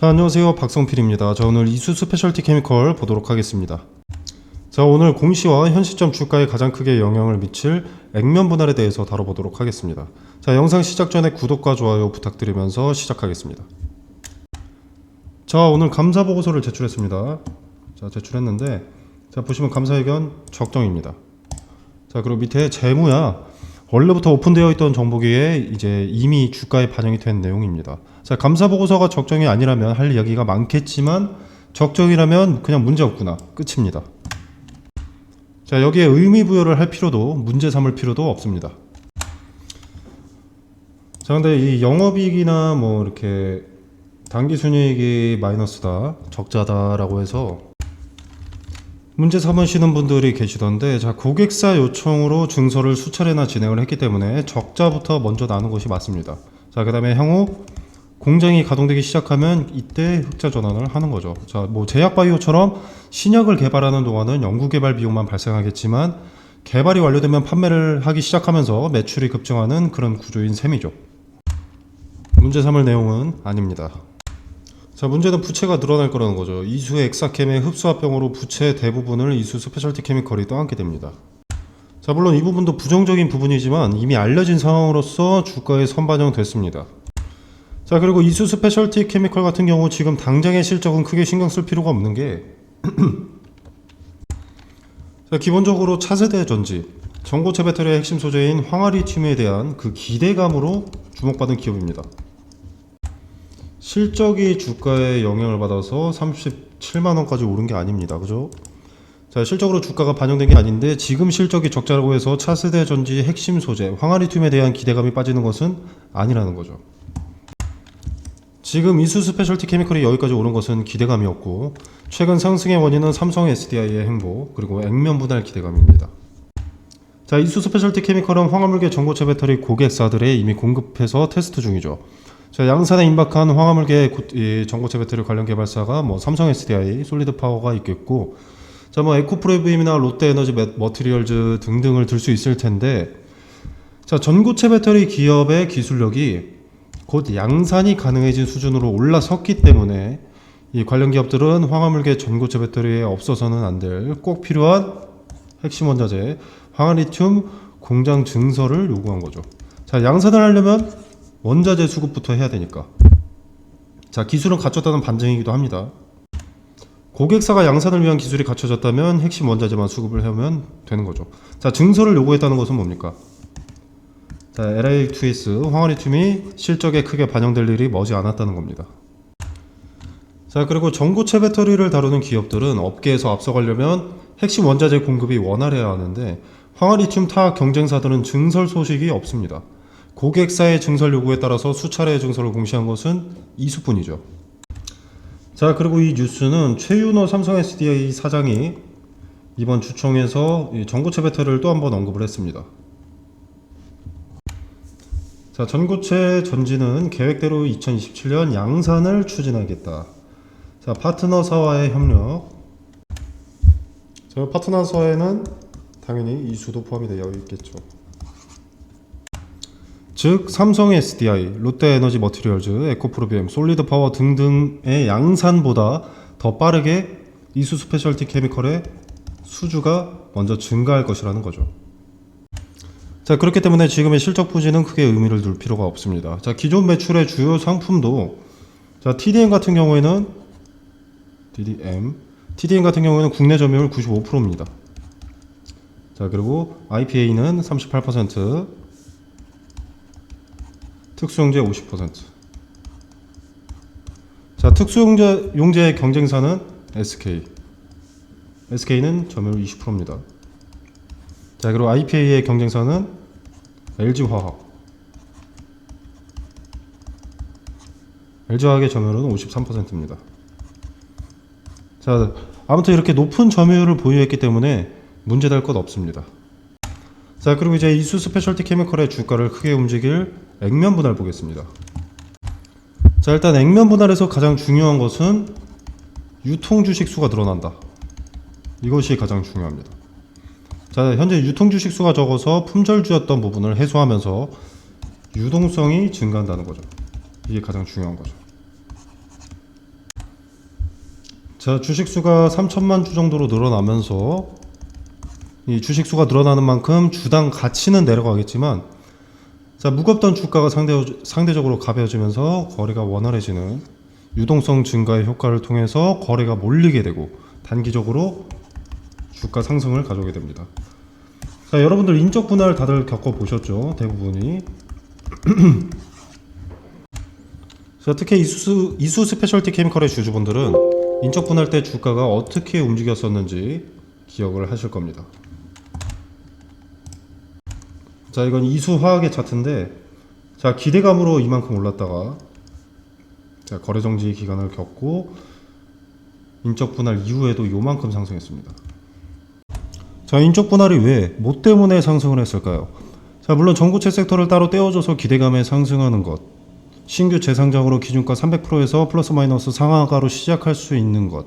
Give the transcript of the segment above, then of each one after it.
자, 안녕하세요. 박성필입니다. 자, 오늘 이수 스페셜티 케미컬 보도록 하겠습니다. 자, 오늘 공시와 현 시점 주가에 가장 크게 영향을 미칠 액면 분할에 대해서 다뤄보도록 하겠습니다. 자, 영상 시작 전에 구독과 좋아요 부탁드리면서 시작하겠습니다. 자, 오늘 감사 보고서를 제출했습니다. 자, 제출했는데, 자, 보시면 감사 의견 적정입니다. 자, 그리고 밑에 재무야. 원래부터 오픈되어 있던 정보기에 이제 이미 주가에 반영이 된 내용입니다. 자, 감사 보고서가 적정이 아니라면 할 이야기가 많겠지만 적정이라면 그냥 문제 없구나. 끝입니다. 자, 여기에 의미 부여를 할 필요도 문제 삼을 필요도 없습니다. 자, 근데 이 영업이익이나 뭐 이렇게 당기 순이익이 마이너스다, 적자다라고 해서 문제 삼으시는 분들이 계시던데, 자, 고객사 요청으로 증서를 수차례나 진행을 했기 때문에 적자부터 먼저 나는 것이 맞습니다. 자, 그 다음에 향후 공장이 가동되기 시작하면 이때 흑자 전환을 하는 거죠. 자, 뭐 제약바이오처럼 신약을 개발하는 동안은 연구개발 비용만 발생하겠지만 개발이 완료되면 판매를 하기 시작하면서 매출이 급증하는 그런 구조인 셈이죠. 문제 삼을 내용은 아닙니다. 자, 문제는 부채가 늘어날 거라는 거죠. 이수의 엑사켐의 흡수합병으로 부채 대부분을 이수 스페셜티 케미컬이 떠안게 됩니다. 자, 물론 이 부분도 부정적인 부분이지만 이미 알려진 상황으로서 주가에 선반영됐습니다. 자, 그리고 이수 스페셜티 케미컬 같은 경우 지금 당장의 실적은 크게 신경 쓸 필요가 없는 게 자, 기본적으로 차세대 전지, 전고체 배터리의 핵심 소재인 황화리튬에 대한 그 기대감으로 주목받은 기업입니다. 실적이 주가에 영향을 받아서 37만원까지 오른 게 아닙니다. 그죠? 자, 실적으로 주가가 반영된 게 아닌데 지금 실적이 적자라고 해서 차세대 전지 핵심 소재 황화리튬에 대한 기대감이 빠지는 것은 아니라는 거죠. 지금 이수 스페셜티 케미컬이 여기까지 오른 것은 기대감이었고, 최근 상승의 원인은 삼성 SDI의 행보 그리고 액면 분할 기대감입니다. 자, 이수 스페셜티 케미컬은 황화물계 전고체 배터리 고객사들에 이미 공급해서 테스트 중이죠. 자, 양산에 임박한 황화물계 전고체 배터리 관련 개발사가 뭐 삼성 SDI, 솔리드 파워가 있겠고, 자, 뭐 에코프로비움이나 롯데에너지 머티리얼즈 등등을 들 수 있을 텐데, 자, 전고체 배터리 기업의 기술력이 곧 양산이 가능해진 수준으로 올라섰기 때문에 이 관련 기업들은 황화물계 전고체 배터리에 없어서는 안 될 꼭 필요한 핵심 원자재 황화리튬 공장 증설을 요구한 거죠. 자, 양산을 하려면 원자재 수급부터 해야 되니까. 자, 기술은 갖췄다는 반증이기도 합니다. 고객사가 양산을 위한 기술이 갖춰졌다면 핵심 원자재만 수급을 해오면 되는 거죠. 자, 증설을 요구했다는 것은 뭡니까? 자, LA2S 황화리튬이 실적에 크게 반영될 일이 머지 않았다는 겁니다. 자, 그리고 전고체 배터리를 다루는 기업들은 업계에서 앞서가려면 핵심 원자재 공급이 원활해야 하는데 황화리튬 타 경쟁사들은 증설 소식이 없습니다. 고객사의 증설 요구에 따라서 수차례의 증설을 공시한 것은 이수뿐이죠. 자, 그리고 이 뉴스는 최윤호 삼성 SDI 사장이 이번 주총에서 전고체 배터리를 또 한번 언급을 했습니다. 자, 전고체 전지는 계획대로 2027년 양산을 추진하겠다. 자, 파트너사와의 협력. 자, 파트너사에는 당연히 이수도 포함이 되어 있겠죠. 즉 삼성 SDI, 롯데에너지 머티리얼즈, 에코프로비움, 솔리드 파워 등등의 양산보다 더 빠르게 이수 스페셜티 케미컬의 수주가 먼저 증가할 것이라는 거죠. 자, 그렇기 때문에 지금의 실적 부진은 크게 의미를 둘 필요가 없습니다. 자, 기존 매출의 주요 상품도, 자, TDM 같은 경우에는 국내 점유율 95%입니다. 자, 그리고 IPA는 38%, 특수용제 50%. 자, 특수용제의 경쟁사는 SK는 점유율 20%입니다. 자, 그리고 IPA의 경쟁사는 LG화학. LG화학의 점유율은 53%입니다. 자, 아무튼 이렇게 높은 점유율을 보유했기 때문에 문제될 것 없습니다. 자, 그리고 이제 이수 스페셜티 케미컬의 주가를 크게 움직일 액면 분할 보겠습니다. 자, 일단 액면 분할에서 가장 중요한 것은 유통 주식 수가 늘어난다. 이것이 가장 중요합니다. 자, 현재 유통 주식 수가 적어서 품절주였던 부분을 해소하면서 유동성이 증가한다는 거죠. 이게 가장 중요한 거죠. 자, 주식수가 3천만 주 정도로 늘어나면서 이 주식수가 늘어나는 만큼 주당 가치는 내려가겠지만, 자, 무겁던 주가가 상대적으로 가벼워지면서 거래가 원활해지는 유동성 증가의 효과를 통해서 거래가 몰리게 되고 단기적으로 주가 상승을 가져오게 됩니다. 자, 여러분들 인적 분할 다들 겪어보셨죠? 대부분이. 자, 특히 이수 스페셜티 케미컬의 주주분들은 인적 분할 때 주가가 어떻게 움직였었는지 기억을 하실 겁니다. 자, 이건 이수 화학의 차트인데, 자, 기대감으로 이만큼 올랐다가 자, 거래 정지 기간을 겪고 인적 분할 이후에도 요만큼 상승했습니다. 자, 인적 분할이 왜, 뭐 때문에 상승을 했을까요? 자, 물론 전고체 섹터를 따로 떼어줘서 기대감에 상승하는 것, 신규 재상장으로 기준가 300%에서 플러스 마이너스 상하가로 시작할 수 있는 것,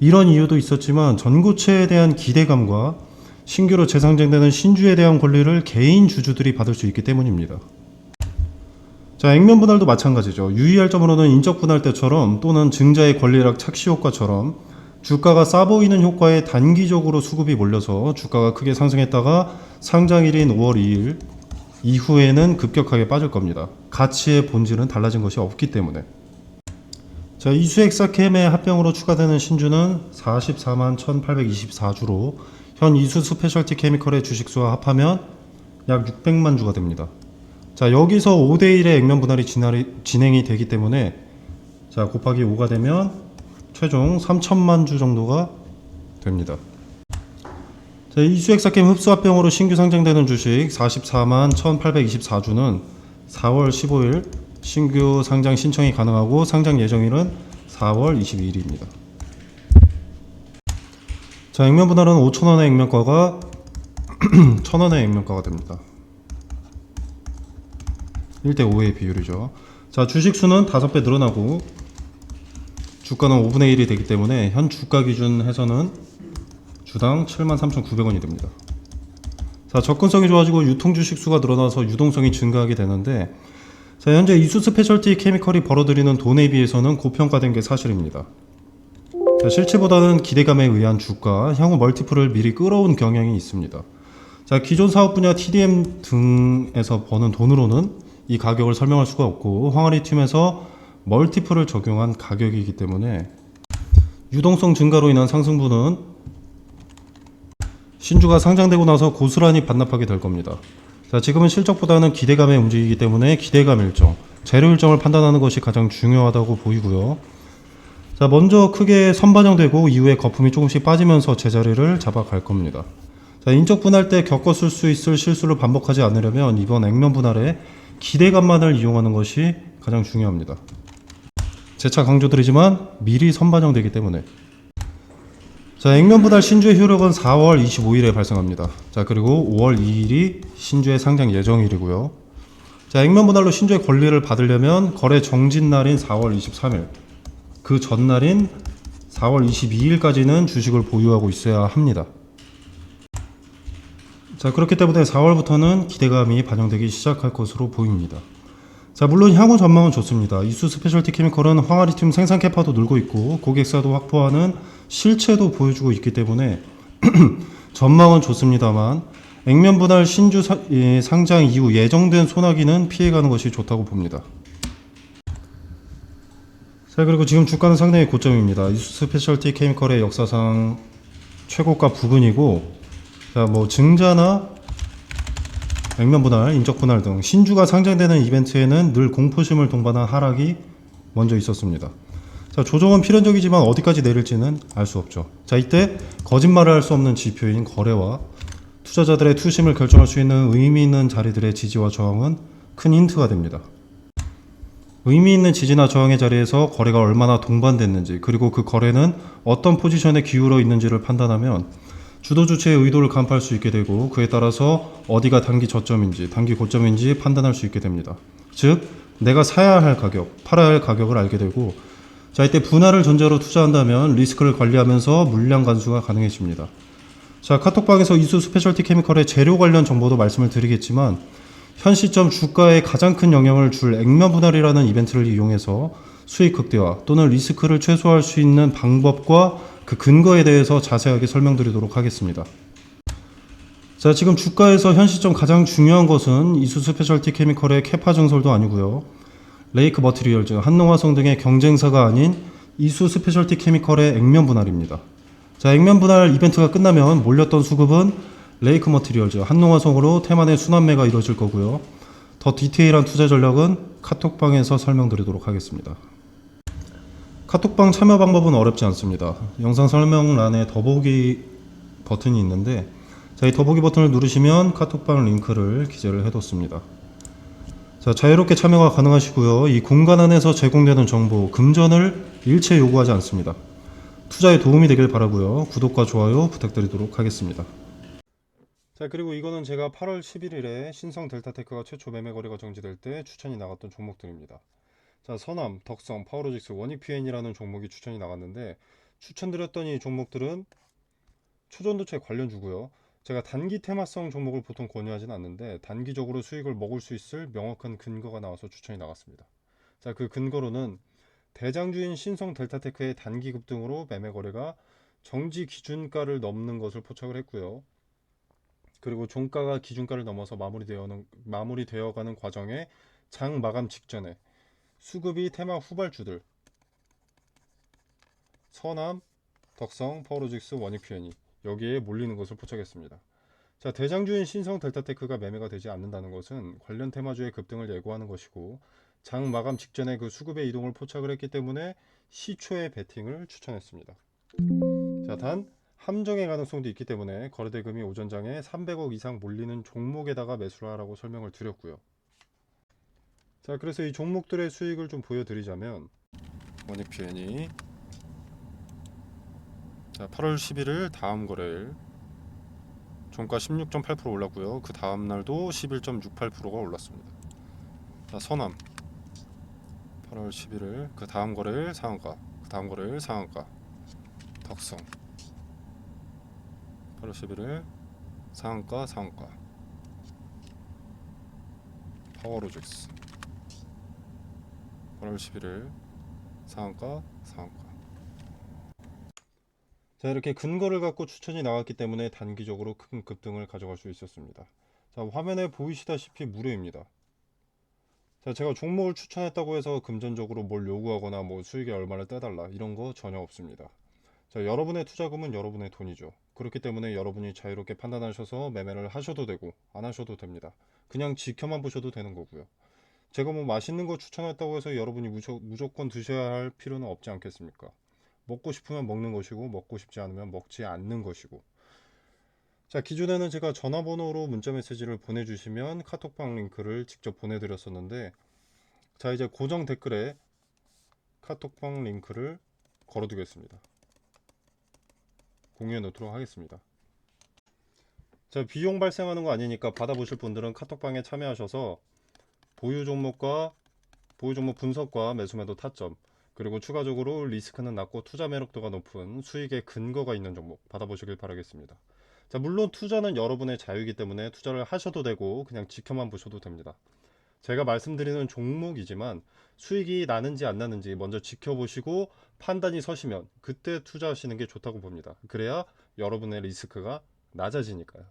이런 이유도 있었지만 전고체에 대한 기대감과 신규로 재상장되는 신주에 대한 권리를 개인 주주들이 받을 수 있기 때문입니다. 자, 액면 분할도 마찬가지죠. 유의할 점으로는 인적 분할 때처럼 또는 증자의 권리락 착시 효과처럼 주가가 싸 보이는 효과에 단기적으로 수급이 몰려서 주가가 크게 상승했다가 상장일인 5월 2일 이후에는 급격하게 빠질 겁니다. 가치의 본질은 달라진 것이 없기 때문에. 자, 이수엑사캠의 합병으로 추가되는 신주는 44만 1824주로 현 이수 스페셜티 케미컬의 주식수와 합하면 약 600만 주가 됩니다. 자, 여기서 5대1의 액면 분할이 진행이 되기 때문에, 자, 곱하기 5가 되면 최종 3천만 주 정도가 됩니다. 자, 이수엑사캠 흡수합병으로 신규 상장되는 주식 44만 1824주는 4월 15일 신규 상장 신청이 가능하고 상장 예정일은 4월 22일입니다. 자, 액면 분할은 5,000원의 액면가가 1,000원의 액면가가 됩니다. 1대5의 비율이죠. 자, 주식수는 5배 늘어나고 주가는 5분의 1이 되기 때문에 현 주가 기준 해서는 주당 73,900원이 됩니다. 자, 접근성이 좋아지고 유통 주식수가 늘어나서 유동성이 증가하게 되는데, 자, 현재 이수 스페셜티 케미컬이 벌어들이는 돈에 비해서는 고평가된 게 사실입니다. 자, 실체보다는 기대감에 의한 주가, 향후 멀티플을 미리 끌어온 경향이 있습니다. 자, 기존 사업 분야 TDM 등에서 버는 돈으로는 이 가격을 설명할 수가 없고 황아리튬에서 멀티플을 적용한 가격이기 때문에 유동성 증가로 인한 상승분은 신주가 상장되고 나서 고스란히 반납하게 될 겁니다. 자, 지금은 실적보다는 기대감에 움직이기 때문에 기대감 일정, 재료 일정을 판단하는 것이 가장 중요하다고 보이고요. 자, 먼저 크게 선반영되고 이후에 거품이 조금씩 빠지면서 제자리를 잡아갈 겁니다. 자, 인적 분할 때 겪었을 수 있을 실수를 반복하지 않으려면 이번 액면 분할에 기대감만을 이용하는 것이 가장 중요합니다. 재차 강조드리지만 미리 선반영되기 때문에. 자, 액면 분할 신주의 효력은 4월 25일에 발생합니다. 자, 그리고 5월 2일이 신주의 상장 예정일이고요. 자, 액면 분할로 신주의 권리를 받으려면 거래 정진 날인 4월 23일, 그 전날인 4월 22일까지는 주식을 보유하고 있어야 합니다. 자, 그렇기 때문에 4월부터는 기대감이 반영되기 시작할 것으로 보입니다. 자, 물론 향후 전망은 좋습니다. 이수 스페셜티 케미컬은 황아리튬 생산 캐파도 늘고 있고 고객사도 확보하는 실체도 보여주고 있기 때문에 전망은 좋습니다만 액면 분할 신주 상장 이후 예정된 소나기는 피해가는 것이 좋다고 봅니다. 자, 그리고 지금 주가는 상당히 고점입니다. 이수 스페셜티 케미컬의 역사상 최고가 부근이고, 자, 뭐 증자나 액면 분할, 인적 분할 등 신주가 상장되는 이벤트에는 늘 공포심을 동반한 하락이 먼저 있었습니다. 자, 조정은 필연적이지만 어디까지 내릴지는 알 수 없죠. 자, 이때 거짓말을 할 수 없는 지표인 거래와 투자자들의 투심을 결정할 수 있는 의미 있는 자리들의 지지와 저항은 큰 힌트가 됩니다. 의미 있는 지지나 저항의 자리에서 거래가 얼마나 동반됐는지, 그리고 그 거래는 어떤 포지션에 기울어 있는지를 판단하면 주도 주체의 의도를 간파할 수 있게 되고, 그에 따라서 어디가 단기 저점인지 단기 고점인지 판단할 수 있게 됩니다. 즉, 내가 사야 할 가격, 팔아야 할 가격을 알게 되고, 자, 이때 분할을 전제로 투자한다면 리스크를 관리하면서 물량 간수가 가능해집니다. 자, 카톡방에서 이수 스페셜티 케미컬의 재료 관련 정보도 말씀을 드리겠지만, 현 시점 주가에 가장 큰 영향을 줄 액면 분할이라는 이벤트를 이용해서 수익 극대화 또는 리스크를 최소화할 수 있는 방법과 그 근거에 대해서 자세하게 설명드리도록 하겠습니다. 자, 지금 주가에서 현 시점 가장 중요한 것은 이수 스페셜티 케미컬의 캐파 증설도 아니고요. 레이크 머티리얼즈, 한농화성 등의 경쟁사가 아닌 이수 스페셜티 케미컬의 액면 분할입니다. 자, 액면 분할 이벤트가 끝나면 몰렸던 수급은 레이크 머티리얼즈, 한농화성으로 테만의 순환매가 이루어질 거고요. 더 디테일한 투자 전략은 카톡방에서 설명드리도록 하겠습니다. 카톡방 참여 방법은 어렵지 않습니다. 영상 설명란에 더보기 버튼이 있는데, 자, 이 더보기 버튼을 누르시면 카톡방 링크를 기재를 해뒀습니다. 자, 자유롭게 참여가 가능하시고요. 이 공간 안에서 제공되는 정보, 금전을 일체 요구하지 않습니다. 투자에 도움이 되길 바라고요. 구독과 좋아요 부탁드리도록 하겠습니다. 자, 그리고 이거는 제가 8월 11일에 신성 델타테크가 최초 매매 거래가 정지될 때 추천이 나갔던 종목들입니다. 자, 선암, 덕성, 파워로직스, 원익PN이라는 종목이 추천이 나갔는데, 추천드렸던 이 종목들은 초전도체 관련주고요. 제가 단기 테마성 종목을 보통 권유하진 않는데 단기적으로 수익을 먹을 수 있을 명확한 근거가 나와서 추천이 나갔습니다. 자, 그 근거로는 대장주인 신성 델타테크의 단기 급등으로 매매 거래가 정지 기준가를 넘는 것을 포착을 했고요. 그리고 종가가 기준가를 넘어서 마무리되어가는 과정에 장 마감 직전에 수급이 테마 후발주들 선암, 덕성, 파워로직스, 원익PN이 여기에 몰리는 것을 포착했습니다. 자, 대장주인 신성 델타테크가 매매가 되지 않는다는 것은 관련 테마주의 급등을 예고하는 것이고, 장 마감 직전에 그 수급의 이동을 포착을 했기 때문에 시초의 베팅을 추천했습니다. 자, 단 함정의 가능성도 있기 때문에 거래대금이 오전장에 300억 이상 몰리는 종목에다가 매수를 하라고 설명을 드렸고요. 자, 그래서 이 종목들의 수익을 좀 보여드리자면, 원익PN이 자, 8월 11일 다음 거래일 종가 16.8% 올랐고요. 그 다음 날도 11.68%가 올랐습니다. 자, 선암 8월 11일 그 다음 거래일 상한가, 그 다음 거래일 상한가. 덕성 8월 11일 상한가, 상한가. 파워로직스 8월 11일 상한가, 상한가. 자, 이렇게 근거를 갖고 추천이 나왔기 때문에 단기적으로 큰 급등을 가져갈 수 있었습니다. 자, 화면에 보이시다시피 무료입니다. 자, 제가 종목을 추천했다고 해서 금전적으로 뭘 요구하거나 뭐 수익에 얼마를 떼달라 이런 거 전혀 없습니다. 자, 여러분의 투자금은 여러분의 돈이죠. 그렇기 때문에 여러분이 자유롭게 판단하셔서 매매를 하셔도 되고 안 하셔도 됩니다. 그냥 지켜만 보셔도 되는 거고요. 제가 뭐 맛있는 거 추천했다고 해서 여러분이 무조건 드셔야 할 필요는 없지 않겠습니까? 먹고 싶으면 먹는 것이고 먹고 싶지 않으면 먹지 않는 것이고. 자, 기존에는 제가 전화번호로 문자 메시지를 보내주시면 카톡방 링크를 직접 보내드렸었는데, 자, 이제 고정 댓글에 카톡방 링크를 걸어두겠습니다. 공유해 놓도록 하겠습니다. 자, 비용 발생하는 거 아니니까 받아보실 분들은 카톡방에 참여하셔서 보유 종목 분석과 매수매도 타점, 그리고 추가적으로 리스크는 낮고 투자 매력도가 높은 수익의 근거가 있는 종목 받아보시길 바라겠습니다. 자, 물론 투자는 여러분의 자유이기 때문에 투자를 하셔도 되고 그냥 지켜만 보셔도 됩니다. 제가 말씀드리는 종목이지만 수익이 나는지 안 나는지 먼저 지켜보시고 판단이 서시면 그때 투자하시는 게 좋다고 봅니다. 그래야 여러분의 리스크가 낮아지니까요.